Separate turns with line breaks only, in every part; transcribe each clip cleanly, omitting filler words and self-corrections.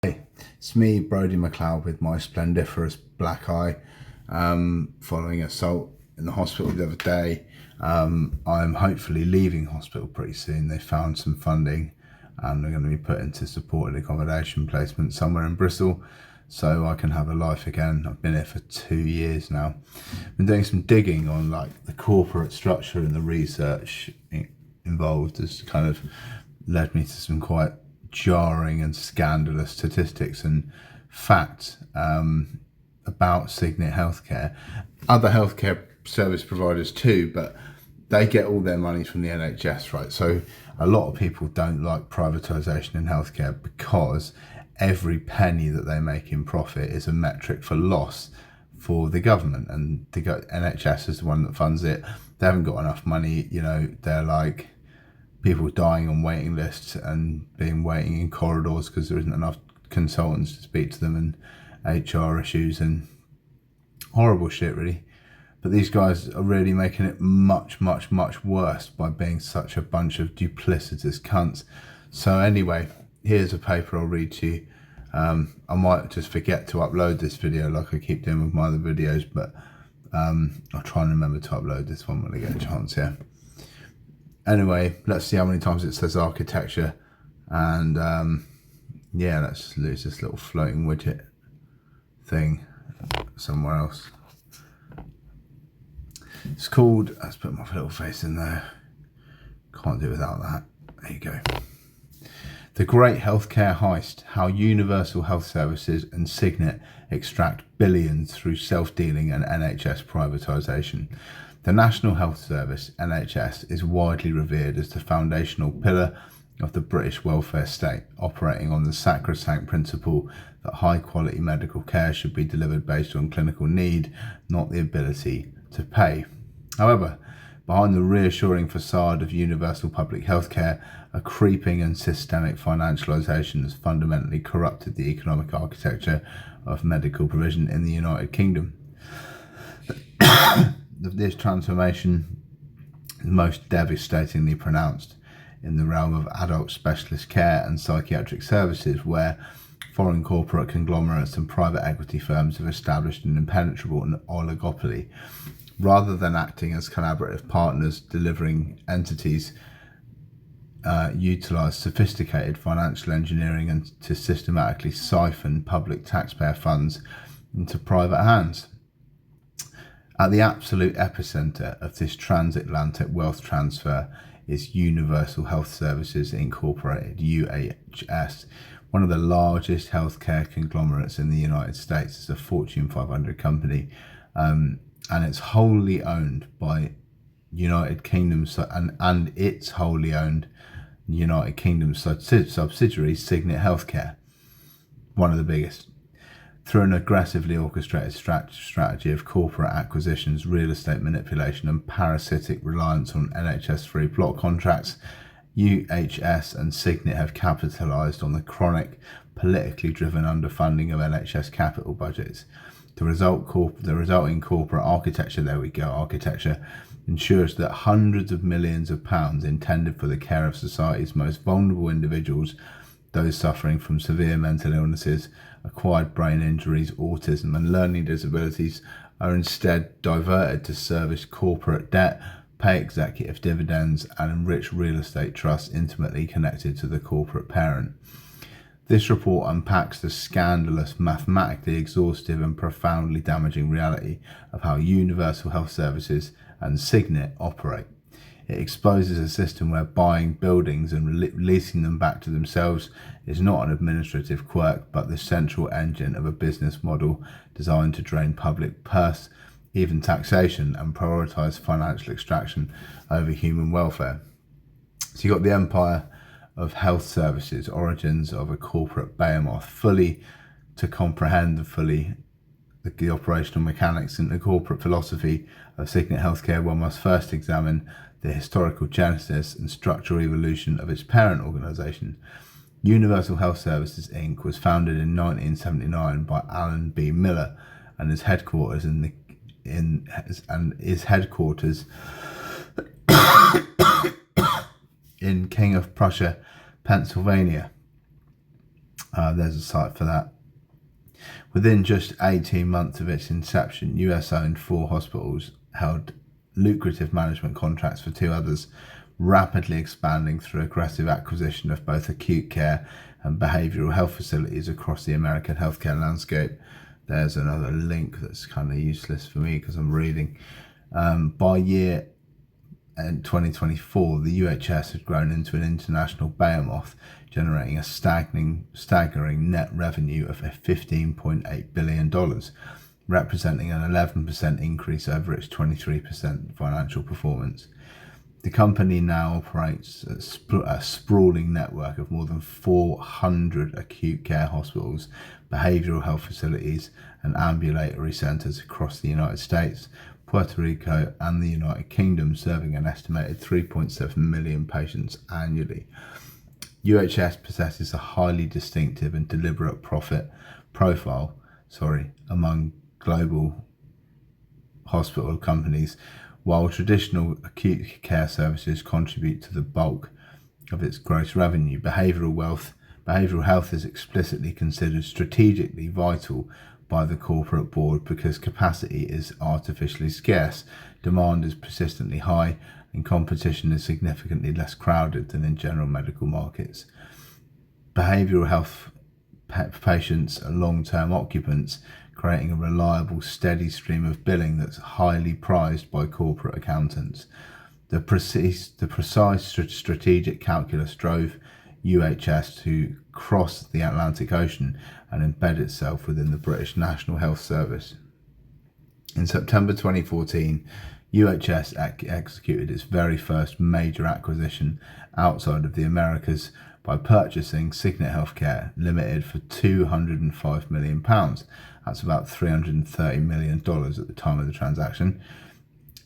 Hey, it's me, Brodie McLeod, with my splendiferous black eye, following assault in the hospital the other day. I'm hopefully leaving hospital pretty soon. They found some funding and they're going to be put into supported accommodation placement somewhere in Bristol so I can have a life again. I've been here for 2 years now. Been doing some digging on like the corporate structure and the research involved has kind of led me to some quite jarring and scandalous statistics and facts about Cygnet healthcare. Other healthcare service providers too, but they get all their money from the NHS, right? So a lot of people don't like privatisation in healthcare because every penny that they make in profit is a metric for loss for the government, and the NHS is the one that funds it. They haven't got enough money, they're like people dying on waiting lists and waiting in corridors because there isn't enough consultants to speak to them, and HR issues and horrible shit really. But these guys are really making it much, much, much worse by being such a bunch of duplicitous cunts. So anyway, here's a paper I'll read to you. I might just forget to upload this video like I keep doing with my other videos, but I'll try and remember to upload this one when I get a chance here. Anyway, let's see how many times it says architecture, and yeah, let's just lose this little floating widget thing somewhere else. It's called, let's put my little face in there, can't do without that, there you go. The Great Healthcare Heist, How Universal Health Services and Cygnet Extract Billions Through Self-Dealing and NHS Privatisation. The National Health Service, NHS, is widely revered as the foundational pillar of the British welfare state, operating on the sacrosanct principle that high-quality medical care should be delivered based on clinical need, not the ability to pay. However, behind the reassuring facade of universal public healthcare, a creeping and systemic financialisation has fundamentally corrupted the economic architecture of medical provision in the United Kingdom. This transformation is most devastatingly pronounced in the realm of adult specialist care and psychiatric services, where foreign corporate conglomerates and private equity firms have established an impenetrable oligopoly. Rather than acting as collaborative partners, delivering entities utilise sophisticated financial engineering and to systematically siphon public taxpayer funds into private hands. At the absolute epicenter of this transatlantic wealth transfer is Universal Health Services Incorporated, UHS, one of the largest healthcare conglomerates in the United States. It's a Fortune 500 company, and it's wholly owned by United Kingdom and its wholly owned United Kingdom subsidiary, Cygnet Healthcare, one of the biggest. Through an aggressively orchestrated strategy of corporate acquisitions, real estate manipulation and parasitic reliance on NHS-free plot contracts, UHS and Cygnet have capitalised on the chronic, politically driven underfunding of NHS capital budgets. The resulting corporate architecture ensures that hundreds of millions of pounds intended for the care of society's most vulnerable individuals, those suffering from severe mental illnesses, acquired brain injuries, autism and learning disabilities, are instead diverted to service corporate debt, pay executive dividends and enrich real estate trusts intimately connected to the corporate parent. This report unpacks the scandalous, mathematically exhaustive and profoundly damaging reality of how Universal Health Services and Cygnet operate. It exposes a system where buying buildings and leasing them back to themselves is not an administrative quirk, but the central engine of a business model designed to drain public purse, even taxation, and prioritise financial extraction over human welfare. So you've got the empire of health services, origins of a corporate behemoth. Fully to comprehend the operational mechanics and the corporate philosophy of Cygnet Healthcare, one must first examine the historical genesis and structural evolution of its parent organisation. Universal Health Services Inc. was founded in 1979 by Alan B. Miller and is headquarters in King of Prussia, Pennsylvania. There's a site for that. Within just 18 months of its inception, US-owned 4 hospitals held lucrative management contracts for 2 others, rapidly expanding through aggressive acquisition of both acute care and behavioural health facilities across the American healthcare landscape. There's another link that's kind of useless for me because I'm reading. By year in 2024, the UHS had grown into an international behemoth, generating a staggering net revenue of $15.8 billion, representing an 11% increase over its 23% financial performance. The company now operates a sprawling network of more than 400 acute care hospitals, behavioural health facilities, and ambulatory centres across the United States, Puerto Rico, and the United Kingdom, serving an estimated 3.7 million patients annually. UHS possesses a highly distinctive and deliberate profit profile among global hospital companies. While traditional acute care services contribute to the bulk of its gross revenue, behavioural health is explicitly considered strategically vital by the corporate board because capacity is artificially scarce, demand is persistently high, and competition is significantly less crowded than in general medical markets. Behavioural health patients are long-term occupants, creating a reliable, steady stream of billing that's highly prized by corporate accountants. The precise strategic calculus drove UHS to cross the Atlantic Ocean and embed itself within the British National Health Service. In September 2014, UHS executed its very first major acquisition outside of the Americas by purchasing Cygnet Healthcare Limited for £205 million. That's about $330 million at the time of the transaction.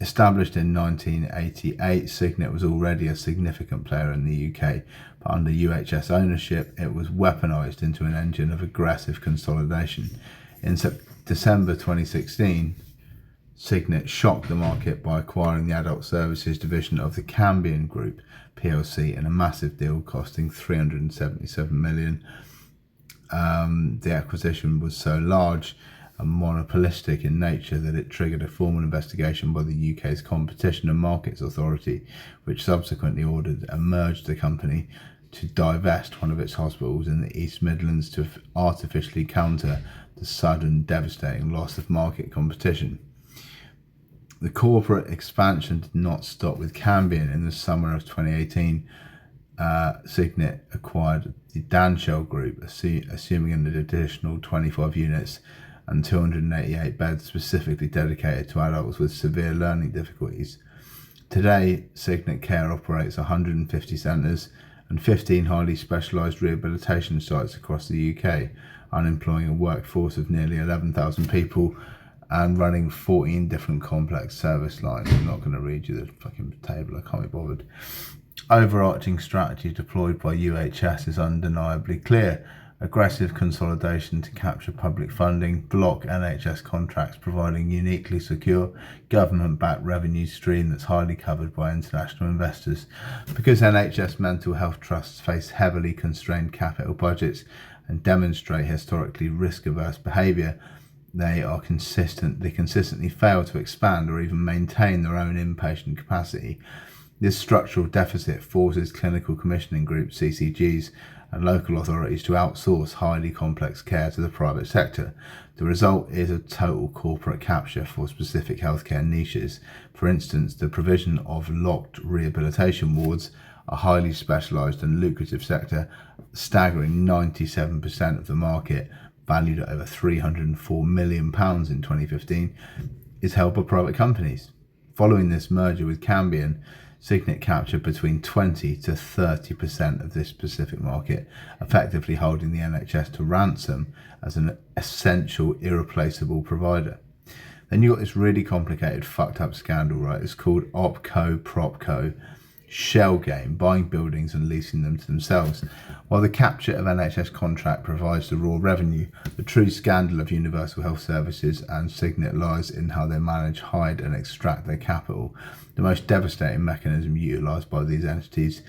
Established in 1988, Cygnet was already a significant player in the UK, but under UHS ownership, it was weaponised into an engine of aggressive consolidation. In December 2016, Cygnet shocked the market by acquiring the adult services division of the Cambion Group plc in a massive deal costing $377 million. The acquisition was so large and monopolistic in nature that it triggered a formal investigation by the UK's Competition and Markets Authority, which subsequently ordered and merged the company to divest one of its hospitals in the East Midlands to artificially counter the sudden devastating loss of market competition. The corporate expansion did not stop with Cambion. In the summer of 2018, Cygnet acquired the Danshell Group, assuming an additional 25 units and 288 beds specifically dedicated to adults with severe learning difficulties. Today, Cygnet Care operates 150 centres and 15 highly specialised rehabilitation sites across the UK, employing a workforce of nearly 11,000 people and running 14 different complex service lines. I'm not going to read you the fucking table, I can't be bothered. Overarching strategy deployed by UHS is undeniably clear. Aggressive consolidation to capture public funding, block NHS contracts, providing uniquely secure government-backed revenue stream that's highly covered by international investors. Because NHS mental health trusts face heavily constrained capital budgets and demonstrate historically risk-averse behaviour, they consistently fail to expand or even maintain their own inpatient capacity. This structural deficit forces clinical commissioning groups, CCGs, and local authorities to outsource highly complex care to the private sector. The result is a total corporate capture for specific healthcare niches. For instance, the provision of locked rehabilitation wards, a highly specialised and lucrative sector, staggering 97% of the market, valued at over £304 million in 2015, is held by private companies. Following this merger with Cambion, Cygnet captured between 20 to 30% of this specific market, effectively holding the NHS to ransom as an essential, irreplaceable provider. Then you got this really complicated, fucked up scandal, right? It's called OpCo, PropCo, shell game, buying buildings and leasing them to themselves. While the capture of NHS contract provides the raw revenue, the true scandal of Universal Health Services and Cygnet lies in how they manage, hide and extract their capital. The most devastating mechanism utilised by these entities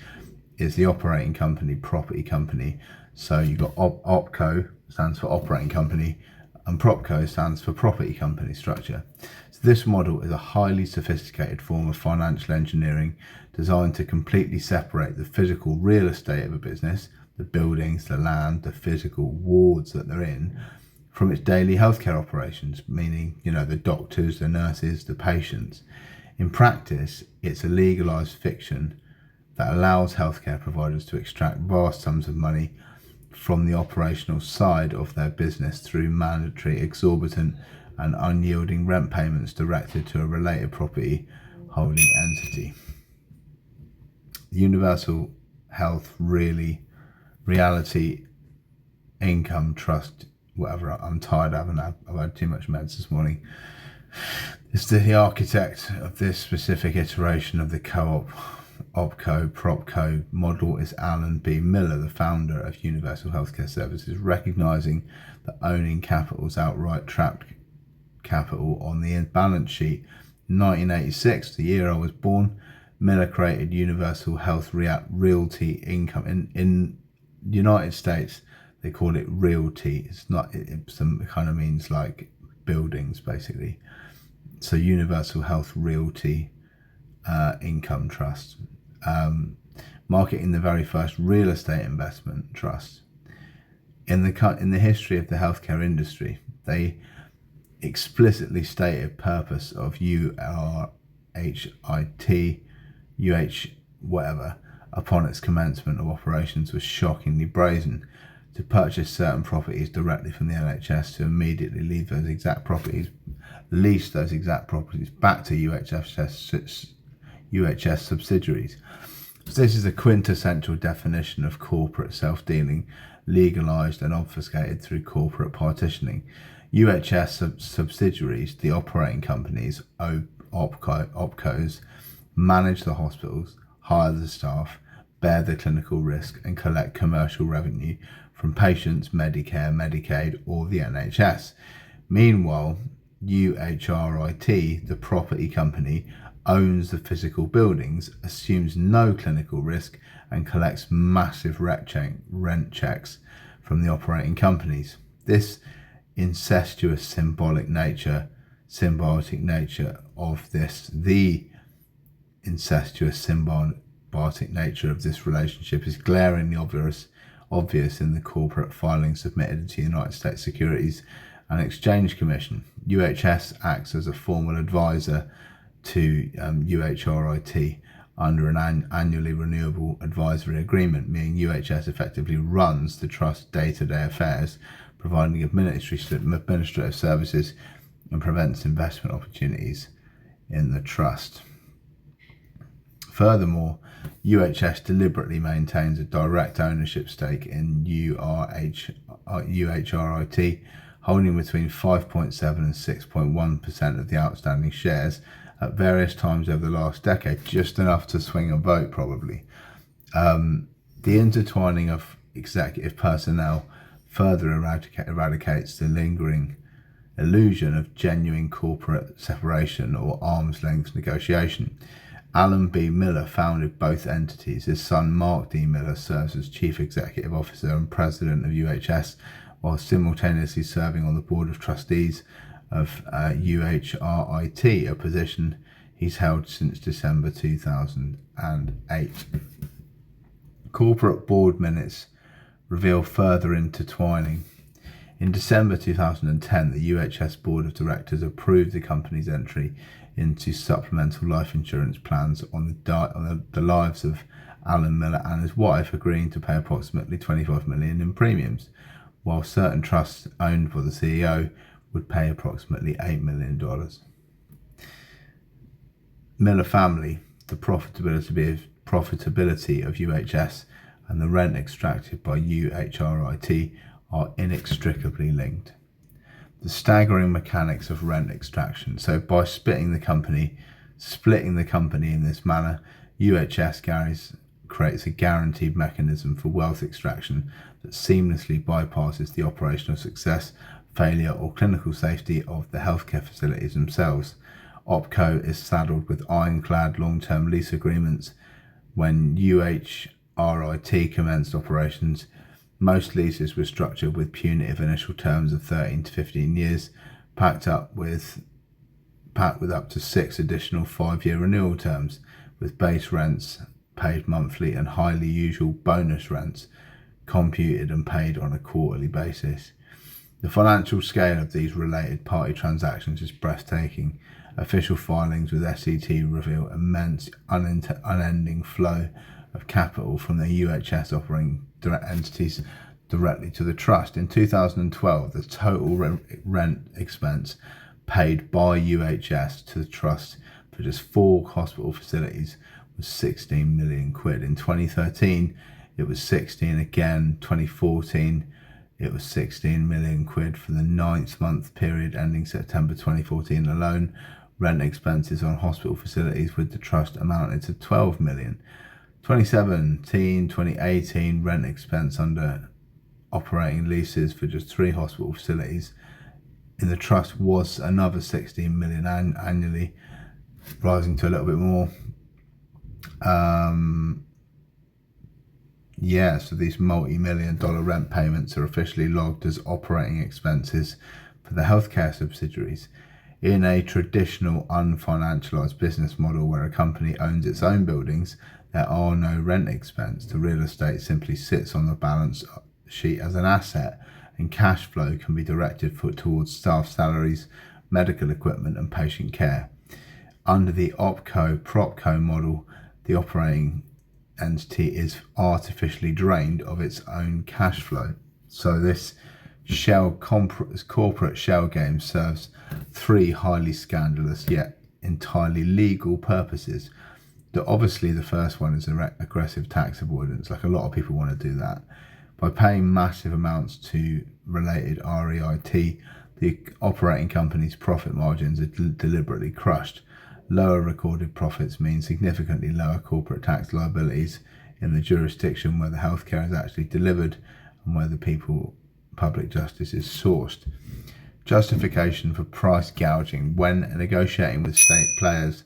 is the operating company, property company, So you've got OpCo, stands for operating company, and PropCo stands for property company structure. So this model is a highly sophisticated form of financial engineering designed to completely separate the physical real estate of a business, the buildings, the land, the physical wards that they're in, from its daily healthcare operations, meaning, the doctors, the nurses, the patients. In practice, it's a legalized fiction that allows healthcare providers to extract vast sums of money from the operational side of their business through mandatory, exorbitant and unyielding rent payments directed to a related property holding entity. The Universal Health Reality Income Trust, whatever, I'm tired, I've had too much meds this morning. It's the architect of this specific iteration of the co-op OpCo, PropCo model is Alan B. Miller, the founder of Universal Healthcare Services, recognizing that owning capital's outright trapped capital on the balance sheet. In 1986, the year I was born, Miller created Universal Health Realty Income. In the United States, they call it realty. It's not, it kind of means like buildings, basically. So Universal Health Realty Income Trust, marketing the very first real estate investment trust in the history of the healthcare industry. They explicitly stated purpose of whatever upon its commencement of operations was shockingly brazen: to purchase certain properties directly from the NHS, to immediately lease those exact properties back to UHS subsidiaries. So this is a quintessential definition of corporate self-dealing, legalised and obfuscated through corporate partitioning. UHS subsidiaries, the operating companies, OpCos, manage the hospitals, hire the staff, bear the clinical risk, and collect commercial revenue from patients, Medicare, Medicaid, or the NHS. Meanwhile, UHRIT, the property company, owns the physical buildings, assumes no clinical risk, and collects massive rent checks from the operating companies. This incestuous symbiotic nature of this relationship is glaringly obvious in the corporate filings submitted to the United States Securities and Exchange Commission. UHS acts as a formal advisor to UHRIT under an annually renewable advisory agreement, meaning UHS effectively runs the trust's day-to-day affairs, providing administrative services and prevents investment opportunities in the trust. Furthermore, UHS deliberately maintains a direct ownership stake in UHRIT, holding between 5.7 and 6.1% of the outstanding shares at various times over the last decade, just enough to swing a vote probably. The intertwining of executive personnel further eradicates the lingering illusion of genuine corporate separation or arm's length negotiation. Alan B. Miller founded both entities. His son Mark D. Miller serves as Chief Executive Officer and President of UHS, while simultaneously serving on the Board of Trustees of UHRIT, a position he's held since December 2008. Corporate board minutes reveal further intertwining. In December 2010, the UHS Board of Directors approved the company's entry into supplemental life insurance plans on the lives of Alan Miller and his wife, agreeing to pay approximately $25 million in premiums, while certain trusts owned by the CEO would pay approximately $8 million. Miller family, the profitability of UHS and the rent extracted by UHRIT are inextricably linked. The staggering mechanics of rent extraction. So by splitting the company in this manner, UHS creates a guaranteed mechanism for wealth extraction that seamlessly bypasses the operational success, failure, or clinical safety of the healthcare facilities themselves. OpCo is saddled with ironclad long-term lease agreements. When UHRIT commenced operations, Most leases were structured with punitive initial terms of 13 to 15 years, packed with up to 6 additional 5-year renewal terms, with base rents paid monthly and highly usual bonus rents computed and paid on a quarterly basis. The financial scale of these related party transactions is breathtaking. Official filings with SET reveal immense, unending flow of capital from the UHS operating entities directly to the trust. In 2012, the total rent expense paid by UHS to the trust for just 4 hospital facilities was 16 million quid. In 2013, it was 16 again. 2014, it was 16 million quid. For the 9th month period ending September 2014 alone, rent expenses on hospital facilities with the trust amounted to 12 million. 2017, 2018, rent expense under operating leases for just 3 hospital facilities in the trust was another 16 million annually, rising to a little bit more. So these multi-million-dollar rent payments are officially logged as operating expenses for the healthcare subsidiaries. In a traditional unfinancialized business model where a company owns its own buildings, there are no rent expense. The real estate simply sits on the balance sheet as an asset, and cash flow can be directed towards staff salaries, medical equipment and patient care. Under the OpCo/PropCo model, the operating entity is artificially drained of its own cash flow. So this corporate shell game serves 3 highly scandalous yet entirely legal purposes. Obviously, the first one is aggressive tax avoidance. Like, a lot of people want to do that. By paying massive amounts to related REIT, the operating company's profit margins are deliberately crushed. Lower recorded profits mean significantly lower corporate tax liabilities in the jurisdiction where the healthcare is actually delivered and where the public justice is sourced. Justification for price gouging: when negotiating with state players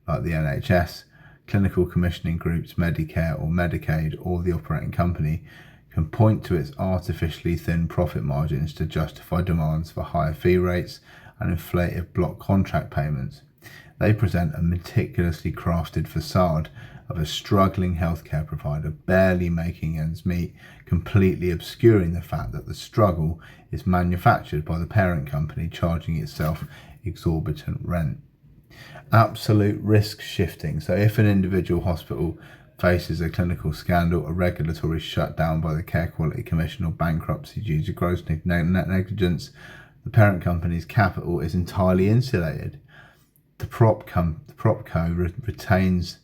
like the NHS, clinical commissioning groups, Medicare or Medicaid, or the operating company can point to its artificially thin profit margins to justify demands for higher fee rates and inflated block contract payments. They present a meticulously crafted facade of a struggling healthcare provider barely making ends meet, completely obscuring the fact that the struggle is manufactured by the parent company charging itself exorbitant rent. Absolute risk shifting. So if an individual hospital faces a clinical scandal, a regulatory shutdown by the Care Quality Commission, or bankruptcy due to gross negligence, the parent company's capital is entirely insulated. The PropCo retains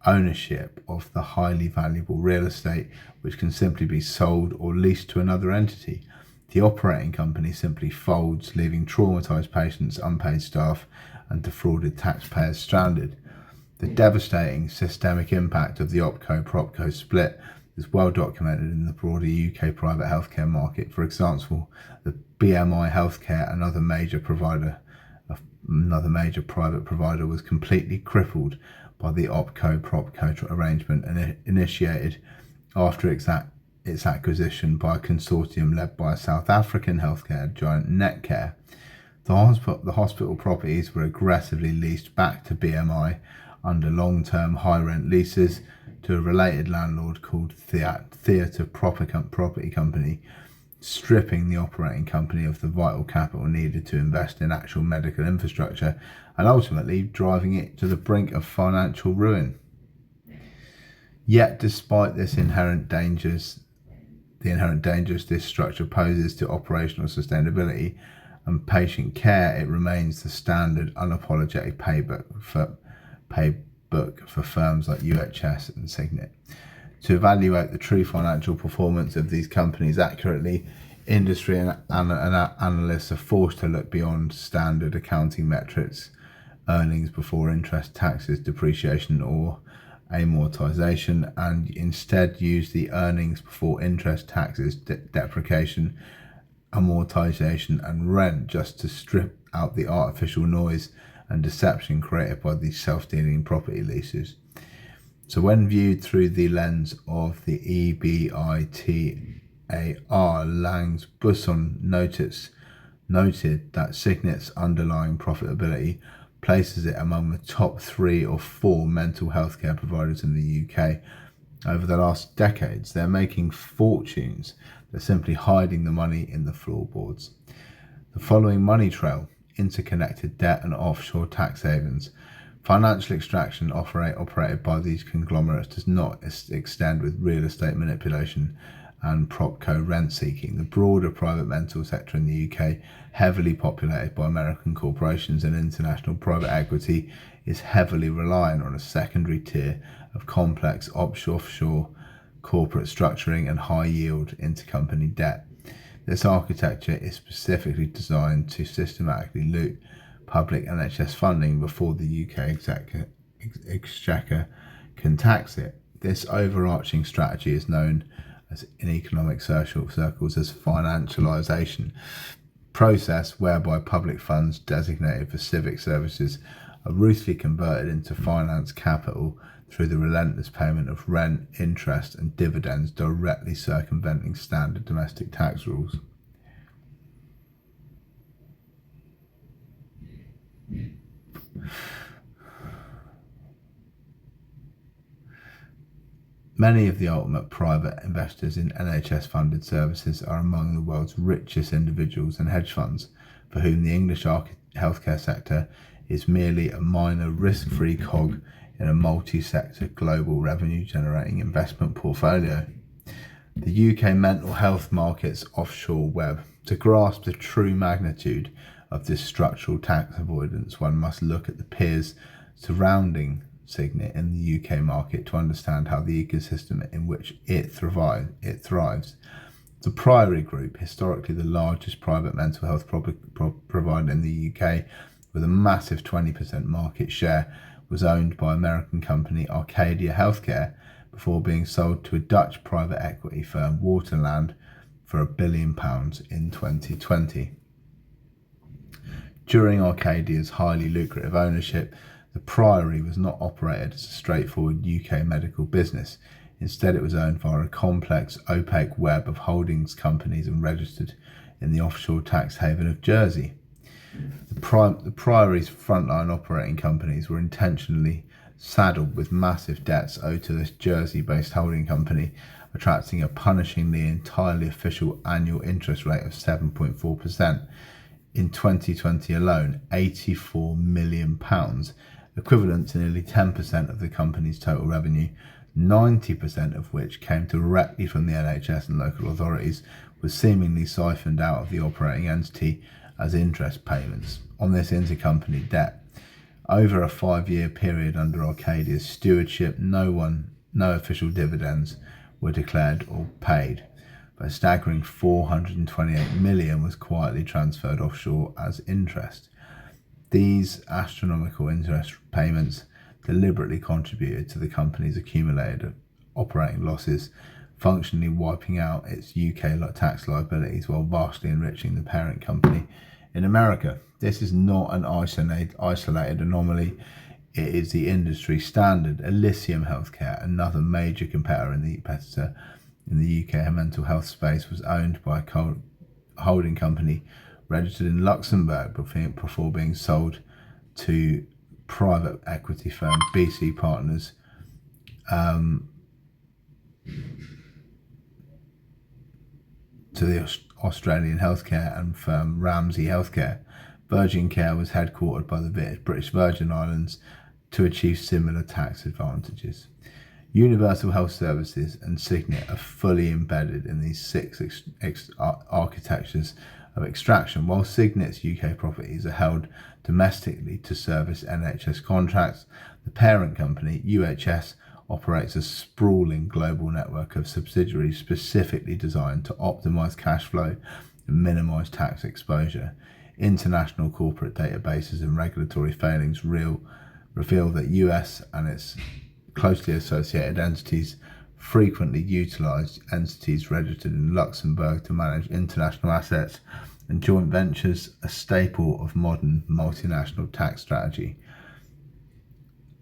ownership of the highly valuable real estate, which can simply be sold or leased to another entity. The operating company simply folds, leaving traumatized patients, unpaid staff, and defrauded taxpayers stranded. The devastating systemic impact of the OpCo/PropCo split is well documented in the broader UK private healthcare market. For example, the BMI Healthcare, another major private provider, was completely crippled by the OpCo/PropCo arrangement and initiated after its acquisition by a consortium led by a South African healthcare giant, Netcare. The hospital properties were aggressively leased back to BMI under long-term high-rent leases to a related landlord called Theatre Property Company, stripping the operating company of the vital capital needed to invest in actual medical infrastructure and ultimately driving it to the brink of financial ruin. Yet, despite the inherent dangers this structure poses to operational sustainability and patient care, it remains the standard unapologetic paybook for firms like UHS and Cygnet. To evaluate the true financial performance of these companies accurately, industry and analysts are forced to look beyond standard accounting metrics, earnings before interest, taxes, depreciation or amortization, and instead use the earnings before interest, taxes, depreciation, amortization and rent, just to strip out the artificial noise and deception created by these self-dealing property leases. So when viewed through the lens of the EBIT Langs Busson noted that Cygnet's underlying profitability places it among the top 3 or 4 mental health care providers in the UK. Over the last decades, they're making fortunes. They're simply hiding the money in the floorboards. The following money trail: interconnected debt and offshore tax havens. Financial extraction operated by these conglomerates does not extend with real estate manipulation and propco rent seeking. The broader private mental sector in the UK, heavily populated by American corporations and international private equity, is heavily reliant on a secondary tier of complex offshore corporate structuring and high yield intercompany debt. This architecture is specifically designed to systematically loot public NHS funding before the UK Exchequer can tax it. This overarching strategy is known as in economic circles as financialisation, process whereby public funds designated for civic services are ruthlessly converted into finance capital through the relentless payment of rent, interest and dividends, directly circumventing standard domestic tax rules. Many of the ultimate private investors in NHS-funded services are among the world's richest individuals and hedge funds, for whom the English healthcare sector is merely a minor risk-free cog in a multi-sector global revenue-generating investment portfolio. The UK mental health market's offshore web. To grasp the true magnitude of this structural tax avoidance, one must look at the peers surrounding Cygnet in the UK market to understand how the ecosystem in which it thrives. The Priory Group, historically the largest private mental health provider in the UK, with a massive 20% market share, was owned by American company Arcadia Healthcare before being sold to a Dutch private equity firm, Waterland, for £1 billion in 2020. During Arcadia's highly lucrative ownership, the Priory was not operated as a straightforward UK medical business. Instead, it was owned via a complex, opaque web of holdings companies and registered in the offshore tax haven of Jersey. The Priory's frontline operating companies were intentionally saddled with massive debts owed to this Jersey-based holding company, attracting a punishingly entirely official annual interest rate of 7.4%. In 2020 alone, £84 million, equivalent to nearly 10% of the company's total revenue, 90% of which came directly from the NHS and local authorities, was seemingly siphoned out of the operating entity as interest payments on this intercompany debt. Over a 5-year period under Arcadia's stewardship, no official dividends were declared or paid, but a staggering £428 million was quietly transferred offshore as interest. These astronomical interest payments deliberately contributed to the company's accumulated operating losses, functionally wiping out its UK tax liabilities while vastly enriching the parent company in America. This is not an isolated anomaly. It is the industry standard. Elysium Healthcare, another major competitor in the UK mental health space, was owned by a holding company registered in Luxembourg before being sold to private equity firm BC Partners, to the Australian healthcare and firm Ramsay Healthcare. Virgin Care was headquartered by the British Virgin Islands to achieve similar tax advantages. Universal Health Services and Cygnet are fully embedded in these 6 architectures of extraction, while Cygnet's UK properties are held domestically to service NHS contracts. The parent company, UHS, operates a sprawling global network of subsidiaries specifically designed to optimise cash flow and minimise tax exposure. International corporate databases and regulatory failings reveal that US and its closely associated entities frequently utilise entities registered in Luxembourg to manage international assets and joint ventures, a staple of modern multinational tax strategy.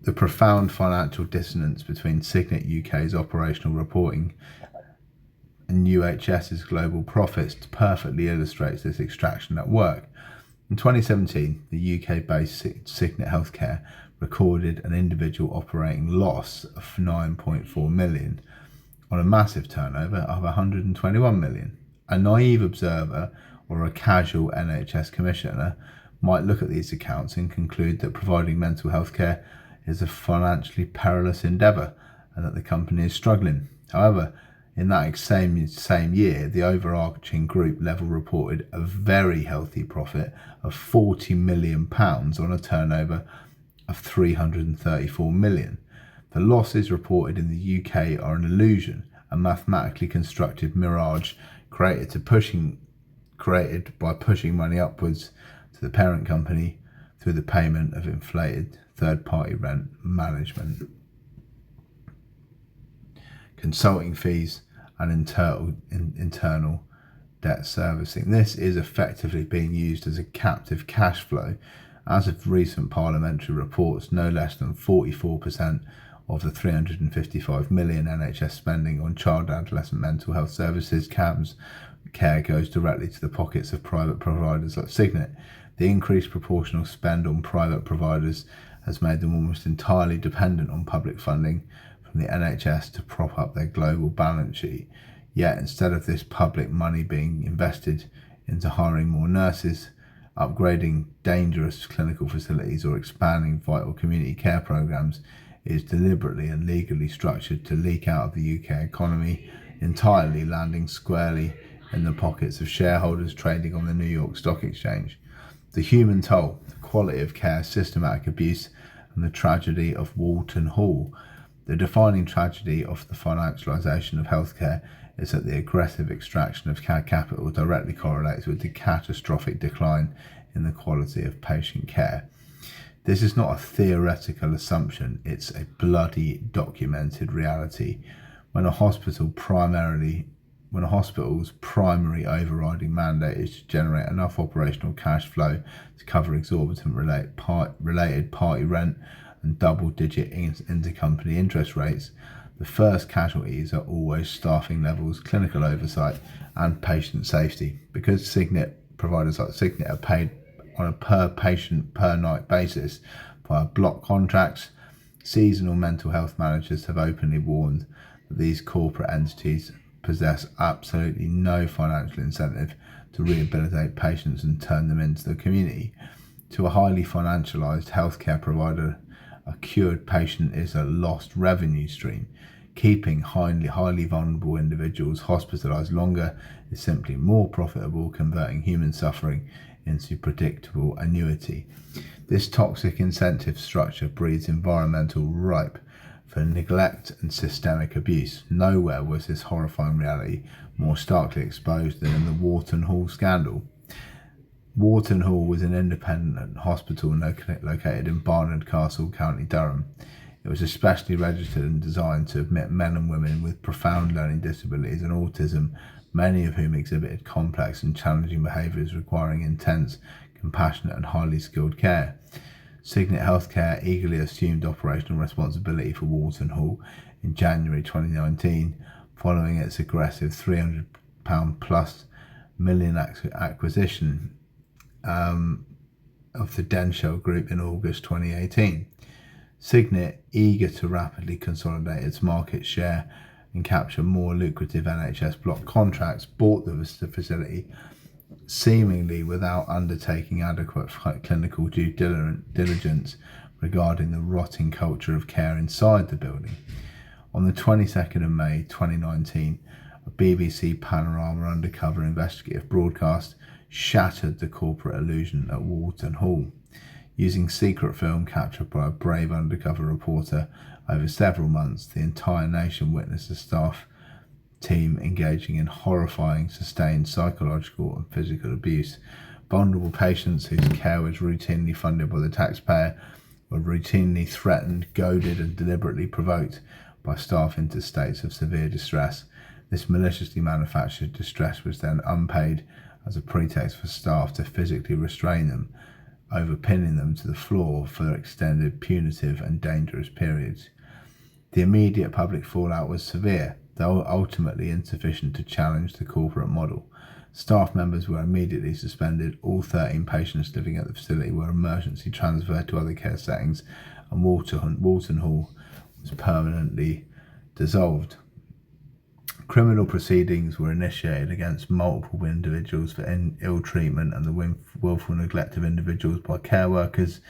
The profound financial dissonance between Cygnet UK's operational reporting and UHS's global profits perfectly illustrates this extraction at work. In 2017, the UK-based Cygnet Healthcare recorded an individual operating loss of 9.4 million on a massive turnover of 121 million. A naive observer or a casual NHS commissioner might look at these accounts and conclude that providing mental health care is a financially perilous endeavour and that the company is struggling. However, in that same year, the overarching group level reported a very healthy profit of £40 million on a turnover of 334 million. The losses reported in the UK are an illusion, a mathematically constructed mirage created by pushing money upwards to the parent company through the payment of inflated third-party rent management, consulting fees, and internal debt servicing. This is effectively being used as a captive cash flow. As of recent parliamentary reports, no less than 44% of the 355 million NHS spending on child and adolescent mental health services CAMS care goes directly to the pockets of private providers like Cygnet. The increased proportional spend on private providers has made them almost entirely dependent on public funding from the NHS to prop up their global balance sheet. Yet instead of this public money being invested into hiring more nurses, upgrading dangerous clinical facilities, or expanding vital community care programs, is deliberately and legally structured to leak out of the UK economy entirely, landing squarely in the pockets of shareholders trading on the New York Stock Exchange. The human toll, the quality of care, systematic abuse, and the tragedy of Walton Hall. The defining tragedy of the financialisation of healthcare is that the aggressive extraction of capital directly correlates with the catastrophic decline in the quality of patient care. This is not a theoretical assumption, it's a bloody documented reality. When a hospital's primary overriding mandate is to generate enough operational cash flow to cover exorbitant related party rent and double-digit intercompany interest rates, the first casualties are always staffing levels, clinical oversight, and patient safety. Because providers like Cygnet are paid on a per-patient, per-night basis via block contracts, seasonal mental health managers have openly warned that these corporate entities possess absolutely no financial incentive to rehabilitate patients and turn them into the community. To a highly financialised healthcare provider, a cured patient is a lost revenue stream. Keeping highly vulnerable individuals hospitalised longer is simply more profitable, converting human suffering into predictable annuity. This toxic incentive structure breeds environmental ripe for neglect and systemic abuse. Nowhere was this horrifying reality more starkly exposed than in the Walton Hall scandal. Walton Hall was an independent hospital located in Barnard Castle, County Durham. It was especially registered and designed to admit men and women with profound learning disabilities and autism, many of whom exhibited complex and challenging behaviours requiring intense, compassionate and highly skilled care. Cygnet Healthcare eagerly assumed operational responsibility for Walton Hall in January 2019, following its aggressive £300 plus million acquisition of the Denshell Group in August 2018. Cygnet, eager to rapidly consolidate its market share and capture more lucrative NHS block contracts, bought the facility seemingly without undertaking adequate clinical due diligence regarding the rotting culture of care inside the building. On the 22nd of May 2019, a BBC Panorama undercover investigative broadcast shattered the corporate illusion at Walton Hall. Using secret film captured by a brave undercover reporter over several months, the entire nation witnessed a staff team engaging in horrifying, sustained psychological and physical abuse. Vulnerable patients whose care was routinely funded by the taxpayer were routinely threatened, goaded and deliberately provoked by staff into states of severe distress. This maliciously manufactured distress was then unpaid as a pretext for staff to physically restrain them, overpinning them to the floor for extended, punitive and dangerous periods. The immediate public fallout was severe. though ultimately insufficient to challenge the corporate model. Staff members were immediately suspended. All 13 patients living at the facility were emergency transferred to other care settings, and Walton Hall was permanently dissolved. Criminal proceedings were initiated against multiple individuals for ill treatment and the willful neglect of individuals by care workers.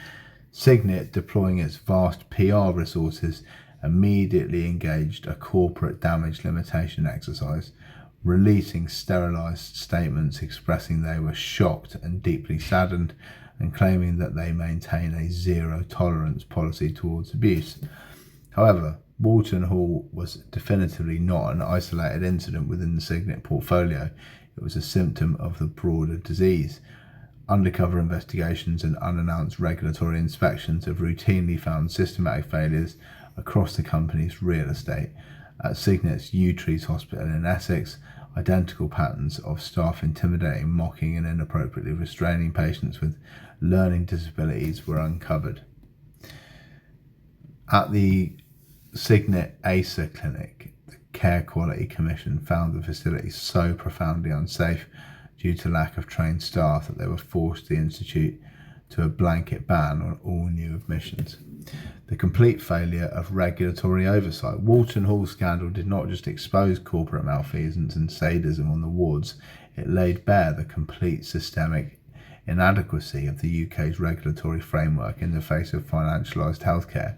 Cygnet, deploying its vast PR resources, immediately engaged a corporate damage limitation exercise, releasing sterilised statements expressing they were shocked and deeply saddened, and claiming that they maintain a zero-tolerance policy towards abuse. However, Walton Hall was definitively not an isolated incident within the Cygnet portfolio. It was a symptom of the broader disease. Undercover investigations and unannounced regulatory inspections have routinely found systematic failures across the company's real estate. At Cygnet's Trees Hospital in Essex, identical patterns of staff intimidating, mocking and inappropriately restraining patients with learning disabilities were uncovered. At the Cygnet ASA clinic, the Care Quality Commission found the facility so profoundly unsafe due to lack of trained staff that they were forced to institute to a blanket ban on all new admissions. The complete failure of regulatory oversight. Walton Hall scandal did not just expose corporate malfeasance and sadism on the wards, it laid bare the complete systemic inadequacy of the UK's regulatory framework in the face of financialised healthcare.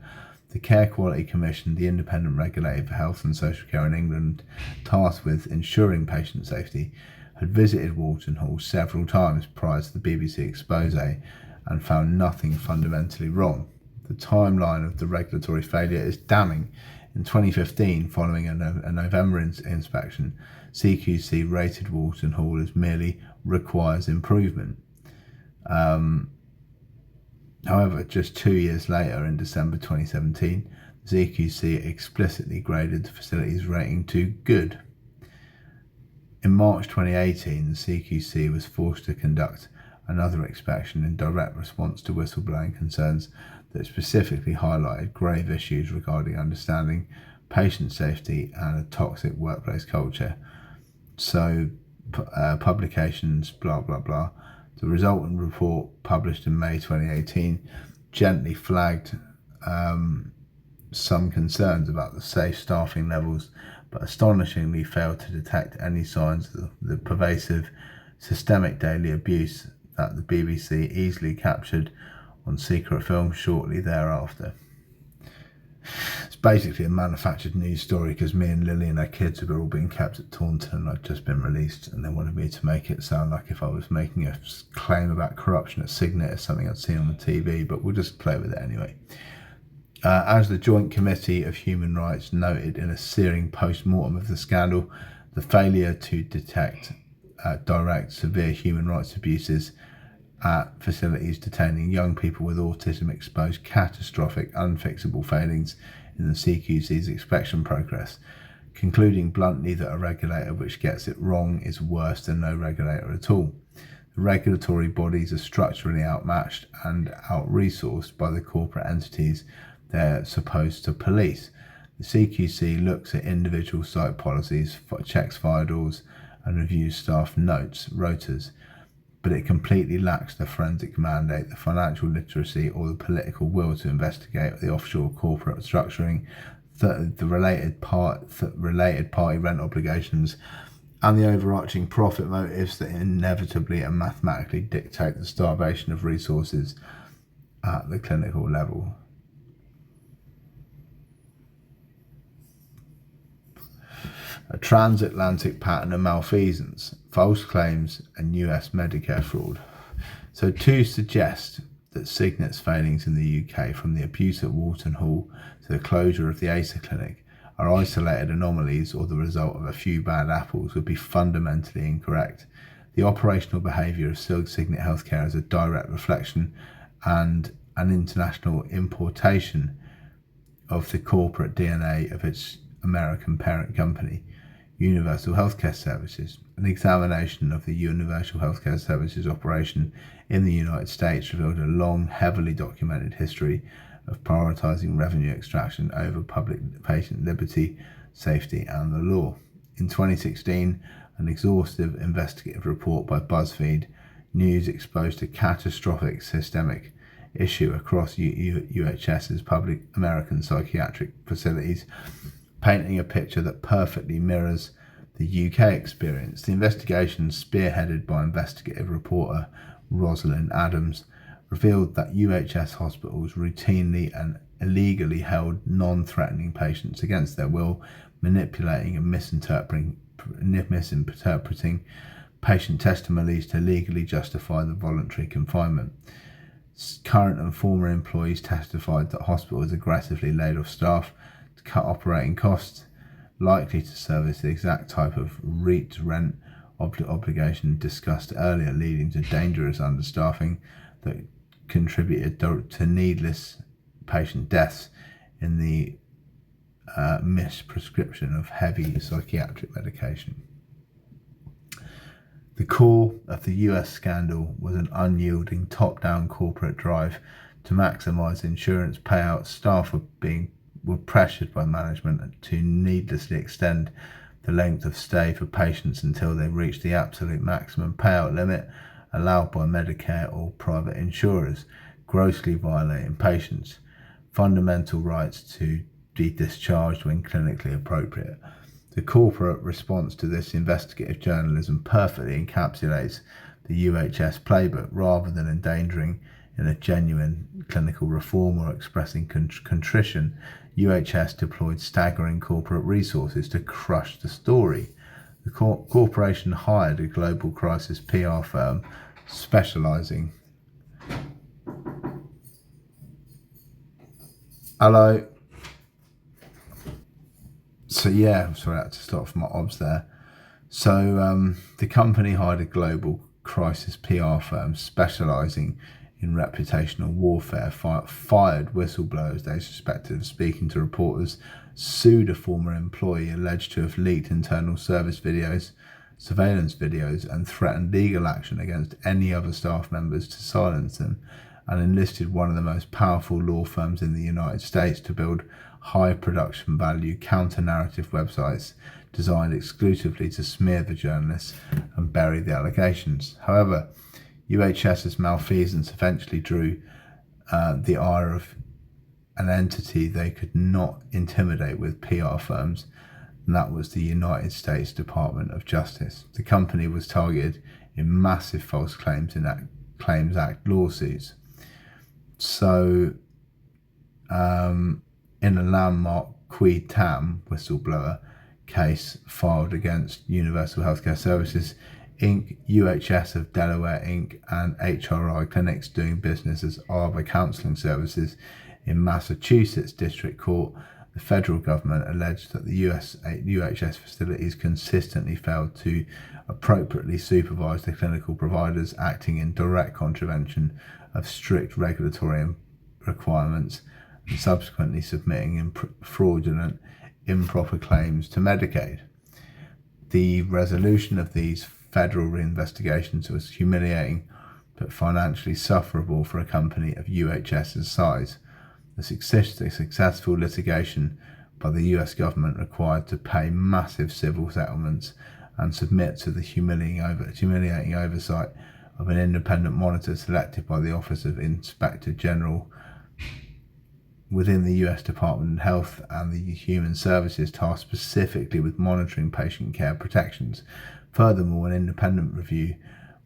The Care Quality Commission, the independent regulator for health and social care in England, tasked with ensuring patient safety, had visited Walton Hall several times prior to the BBC expose and found nothing fundamentally wrong. The timeline of the regulatory failure is damning. In 2015, following a November inspection, CQC rated Walton Hall as merely requires improvement. However, just 2 years later, in December 2017, CQC explicitly graded the facility's rating to good. In March 2018, the CQC was forced to conduct another inspection in direct response to whistleblowing concerns that specifically highlighted grave issues regarding understanding patient safety and a toxic workplace culture. So, publications, blah, blah, blah. The resultant report, published in May 2018, gently flagged some concerns about the safe staffing levels, but astonishingly failed to detect any signs of the pervasive systemic daily abuse that the BBC easily captured on secret film shortly thereafter. It's basically a manufactured news story because me and Lily and our kids were all being kept at Taunton and I'd just been released, and they wanted me to make it sound like if I was making a claim about corruption at Cygnet or something I'd seen on the TV, but we'll just play with it anyway. As the Joint Committee of Human Rights noted in a searing post-mortem of the scandal, the failure to detect direct severe human rights abuses at facilities detaining young people with autism exposed catastrophic, unfixable failings in the CQC's inspection progress, concluding bluntly that a regulator which gets it wrong is worse than no regulator at all. The regulatory bodies are structurally outmatched and out-resourced by the corporate entities they're supposed to police. The CQC looks at individual site policies, checks fire doors, and reviews staff notes, rotas, but it completely lacks the forensic mandate, the financial literacy, or the political will to investigate the offshore corporate structuring, the related party rent obligations, and the overarching profit motives that inevitably and mathematically dictate the starvation of resources at the clinical level. A transatlantic pattern of malfeasance, false claims, and US Medicare fraud. So to suggest that Cygnet's failings in the UK, from the abuse at Walton Hall to the closure of the ASA clinic, are isolated anomalies or the result of a few bad apples would be fundamentally incorrect. The operational behaviour of Cygnet Healthcare is a direct reflection and an international importation of the corporate DNA of its American parent company, Universal Healthcare Services. An examination of the Universal Healthcare Services operation in the United States revealed a long, heavily documented history of prioritising revenue extraction over public patient liberty, safety and the law. In 2016, an exhaustive investigative report by BuzzFeed News exposed a catastrophic systemic issue across UHS's public American psychiatric facilities, painting a picture that perfectly mirrors the UK experience. The investigation, spearheaded by investigative reporter Rosalind Adams, revealed that UHS hospitals routinely and illegally held non-threatening patients against their will, manipulating and misinterpreting patient testimonies to legally justify the voluntary confinement. Current and former employees testified that hospitals aggressively laid off staff to cut operating costs, likely to service the exact type of REIT rent obligation discussed earlier, leading to dangerous understaffing that contributed to needless patient deaths in the misprescription of heavy psychiatric medication. The core of the US scandal was an unyielding top-down corporate drive to maximise insurance payouts. Staff were pressured by management to needlessly extend the length of stay for patients until they reached the absolute maximum payout limit allowed by Medicare or private insurers, grossly violating patients' fundamental rights to be discharged when clinically appropriate. The corporate response to this investigative journalism perfectly encapsulates the UHS playbook. Rather than endangering in a genuine clinical reform or expressing contrition, UHS deployed staggering corporate resources to crush the story. The corporation hired a global crisis PR firm specializing. Hello. So sorry, I had to stop for my obs there. So the company hired a global crisis PR firm specialising in reputational warfare, fired whistleblowers they suspected of speaking to reporters, sued a former employee alleged to have leaked internal service videos, surveillance videos, and threatened legal action against any other staff members to silence them, and enlisted one of the most powerful law firms in the United States to build high production value counter-narrative websites designed exclusively to smear the journalists and bury the allegations. However, UHS's malfeasance eventually drew the ire of an entity they could not intimidate with PR firms, and that was the United States Department of Justice. The company was targeted in massive false claims Act lawsuits. So, in a landmark Qui Tam whistleblower case filed against Universal Healthcare Services Inc., UHS of Delaware Inc., and HRI Clinics doing business as Arbor Counseling Services in Massachusetts District Court, the federal government alleged that the UHS facilities consistently failed to appropriately supervise the clinical providers, acting in direct contravention of strict regulatory requirements, and subsequently submitting fraudulent, improper claims to Medicaid. The resolution of these federal reinvestigations was humiliating but financially sufferable for a company of UHS's size. The successful litigation by the US government required to pay massive civil settlements and submit to the humiliating oversight of an independent monitor selected by the Office of Inspector General within the US Department of Health and the Human Services, tasked specifically with monitoring patient care protections. Furthermore, an independent review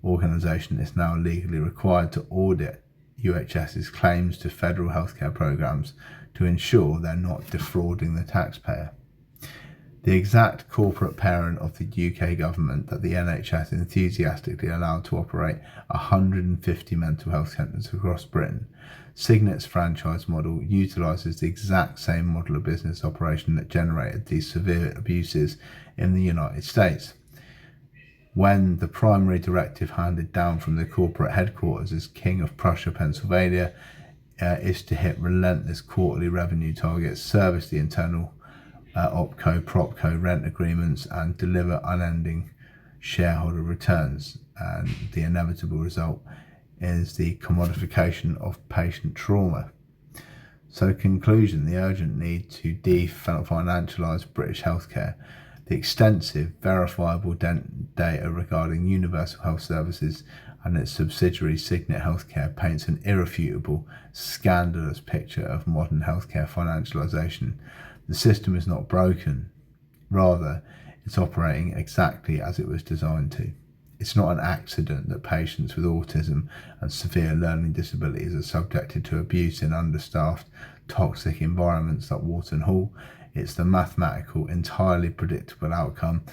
organisation is now legally required to audit UHS's claims to federal healthcare programs to ensure they're not defrauding the taxpayer. The exact corporate parent of the UK government that the NHS enthusiastically allowed to operate 150 mental health centres across Britain. Cygnet's franchise model utilises the exact same model of business operation that generated these severe abuses in the United States. When the primary directive handed down from the corporate headquarters as King of Prussia, Pennsylvania, is to hit relentless quarterly revenue targets, service the internal OpCo-PropCo rent agreements, and deliver unending shareholder returns. And the inevitable result is the commodification of patient trauma. So, conclusion: the urgent need to de-financialise British healthcare. The extensive, verifiable data regarding Universal Health Services and its subsidiary Cygnet Healthcare paints an irrefutable, scandalous picture of modern healthcare financialisation. The system is not broken. Rather, it's operating exactly as it was designed to. It's not an accident that patients with autism and severe learning disabilities are subjected to abuse in understaffed, toxic environments like Wharton Hall. It's the mathematical, entirely predictable outcome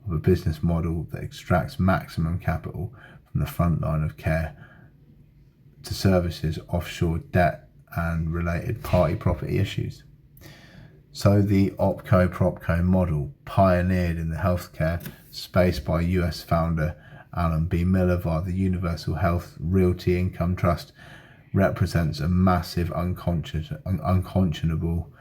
of a business model that extracts maximum capital from the front line of care to services, offshore debt and related party property issues. So the OpCo-PropCo model, pioneered in the healthcare space by US founder Alan B. Miller via the Universal Health Realty Income Trust, represents a massive unconscionable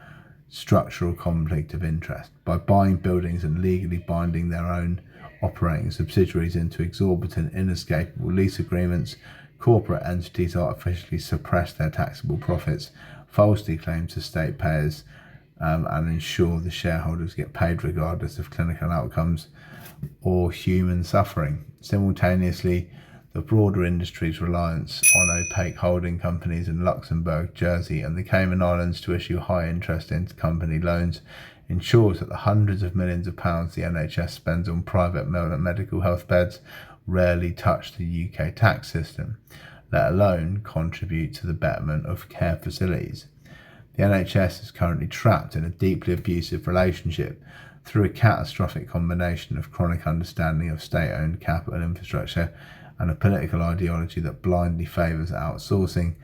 structural conflict of interest. By buying buildings and legally binding their own operating subsidiaries into exorbitant, inescapable lease agreements, corporate entities artificially suppress their taxable profits, falsely claim to state payers, and ensure the shareholders get paid regardless of clinical outcomes or human suffering. Simultaneously, the broader industry's reliance on opaque holding companies in Luxembourg, Jersey and the Cayman Islands to issue high-interest intercompany loans ensures that the hundreds of millions of pounds the NHS spends on private medical health beds rarely touch the UK tax system, let alone contribute to the betterment of care facilities. The NHS is currently trapped in a deeply abusive relationship through a catastrophic combination of chronic understanding of state-owned capital infrastructure and a political ideology that blindly favours outsourcing.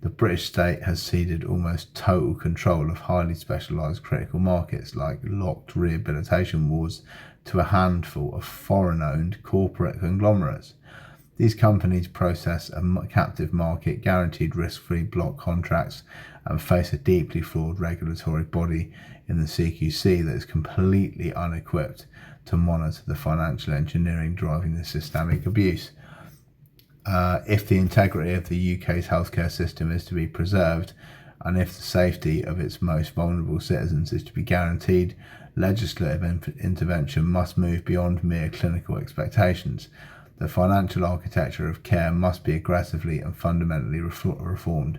The British state has ceded almost total control of highly specialised critical markets like locked rehabilitation wards to a handful of foreign-owned corporate conglomerates. These companies process a captive market, guaranteed risk-free block contracts, and face a deeply flawed regulatory body in the CQC that is completely unequipped to monitor the financial engineering driving the systemic abuse. If the integrity of the UK's healthcare system is to be preserved, and if the safety of its most vulnerable citizens is to be guaranteed, legislative intervention must move beyond mere clinical expectations. The financial architecture of care must be aggressively and fundamentally reformed.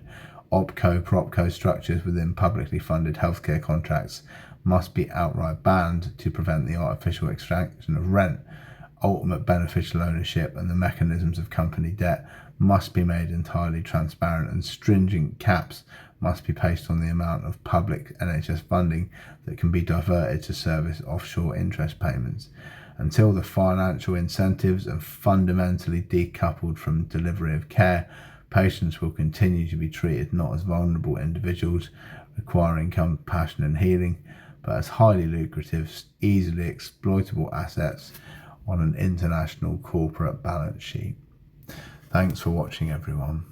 OpCo-PropCo structures within publicly funded healthcare contracts must be outright banned to prevent the artificial extraction of rent. Ultimate beneficial ownership and the mechanisms of company debt must be made entirely transparent, and stringent caps must be placed on the amount of public NHS funding that can be diverted to service offshore interest payments. Until the financial incentives are fundamentally decoupled from delivery of care, patients will continue to be treated not as vulnerable individuals requiring compassion and healing, but as highly lucrative, easily exploitable assets on an international corporate balance sheet. Thanks for watching, everyone.